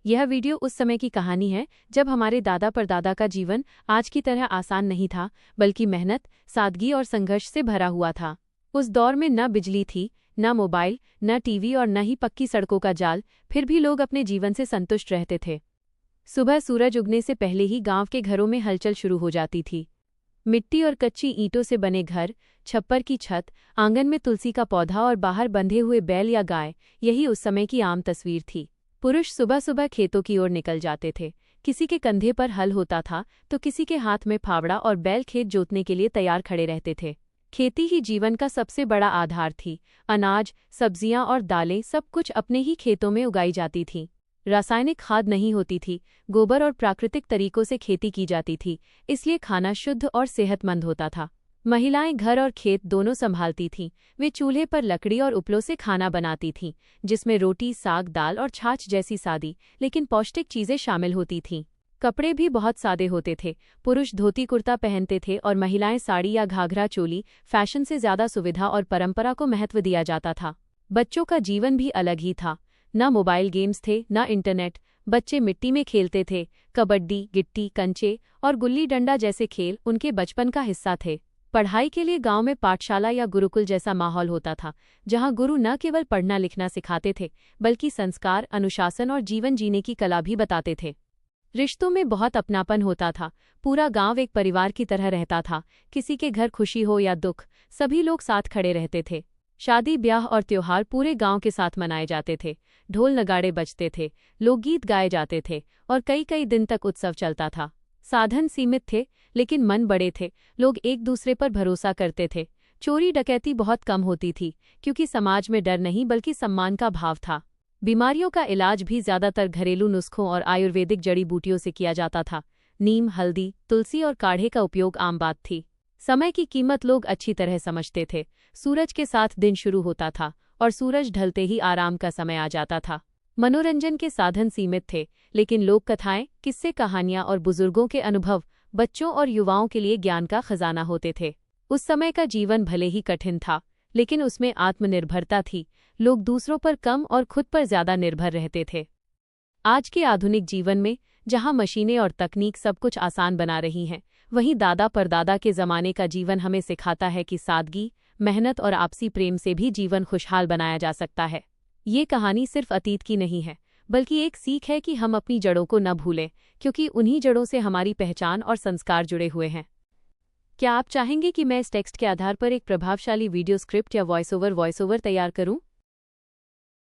यह वीडियो उस समय की कहानी है जब हमारे दादा परदादा का जीवन आज की तरह आसान नहीं था, बल्कि मेहनत, सादगी और संघर्ष से भरा हुआ था। उस दौर में न बिजली थी, न मोबाइल, न टीवी और न ही पक्की सड़कों का जाल, फिर भी लोग अपने जीवन से संतुष्ट रहते थे। सुबह सूरज उगने से पहले ही गांव के घरों में हलचल शुरू हो जाती थी। मिट्टी और कच्ची ईंटों से बने घर, छप्पर की छत, आंगन में तुलसी का पौधा और बाहर बंधे हुए बैल या गाय, यही उस समय की आम तस्वीर थी। पुरुष सुबह सुबह खेतों की ओर निकल जाते थे। किसी के कंधे पर हल होता था तो किसी के हाथ में फावड़ा और बैल खेत जोतने के लिए तैयार खड़े रहते थे। खेती ही जीवन का सबसे बड़ा आधार थी। अनाज, सब्जियां और दालें सब कुछ अपने ही खेतों में उगाई जाती थीं। रासायनिक खाद नहीं होती थी, गोबर और प्राकृतिक तरीकों से खेती की जाती थी, इसलिए खाना शुद्ध और सेहतमंद होता था। महिलाएं घर और खेत दोनों संभालती थीं। वे चूल्हे पर लकड़ी और उपलों से खाना बनाती थीं, जिसमें रोटी, साग, दाल और छाछ जैसी सादी लेकिन पौष्टिक चीजें शामिल होती थीं। कपड़े भी बहुत सादे होते थे। पुरुष धोती कुर्ता पहनते थे और महिलाएं साड़ी या घाघरा चोली। फैशन से ज्यादा सुविधा और परंपरा को महत्व दिया जाता था। बच्चों का जीवन भी अलग ही था। न मोबाइल गेम्स थे, न इंटरनेट। बच्चे मिट्टी में खेलते थे। कबड्डी, गिट्टी, कंचे और गुल्ली डंडा जैसे खेल उनके बचपन का हिस्सा थे। पढ़ाई के लिए गांव में पाठशाला या गुरुकुल जैसा माहौल होता था, जहां गुरु न केवल पढ़ना लिखना सिखाते थे, बल्कि संस्कार, अनुशासन और जीवन जीने की कला भी बताते थे। रिश्तों में बहुत अपनापन होता था। पूरा गांव एक परिवार की तरह रहता था। किसी के घर खुशी हो या दुख, सभी लोग साथ खड़े रहते थे। शादी, ब्याह और त्योहार पूरे गांव के साथ मनाए जाते थे। ढोल नगाड़े बजते थे, लोकगीत गाए जाते थे और कई कई दिन तक उत्सव चलता था। साधन सीमित थे, लेकिन मन बड़े थे। लोग एक दूसरे पर भरोसा करते थे। चोरी डकैती बहुत कम होती थी, क्योंकि समाज में डर नहीं बल्कि सम्मान का भाव था। बीमारियों का इलाज भी ज्यादातर घरेलू नुस्खों और आयुर्वेदिक जड़ी बूटियों से किया जाता था। नीम, हल्दी, तुलसी और काढ़े का उपयोग आम बात थी। समय की कीमत लोग अच्छी तरह समझते थे। सूरज के साथ दिन शुरू होता था और सूरज ढलते ही आराम का समय आ जाता था। मनोरंजन के साधन सीमित थे, लेकिन लोक कथाएं, किस्से, कहानियां और बुजुर्गों के अनुभव बच्चों और युवाओं के लिए ज्ञान का खजाना होते थे। उस समय का जीवन भले ही कठिन था, लेकिन उसमें आत्मनिर्भरता थी। लोग दूसरों पर कम और खुद पर ज्यादा निर्भर रहते थे। आज के आधुनिक जीवन में, जहां मशीनें और तकनीक सब कुछ आसान बना रही हैं, वहीं दादा परदादा के जमाने का जीवन हमें सिखाता है कि सादगी, मेहनत और आपसी प्रेम से भी जीवन खुशहाल बनाया जा सकता है। ये कहानी सिर्फ अतीत की नहीं है, बल्कि एक सीख है कि हम अपनी जड़ों को न भूलें, क्योंकि उन्हीं जड़ों से हमारी पहचान और संस्कार जुड़े हुए हैं। क्या आप चाहेंगे कि मैं इस टेक्स्ट के आधार पर एक प्रभावशाली वीडियो स्क्रिप्ट या वॉइस ओवर तैयार करूं?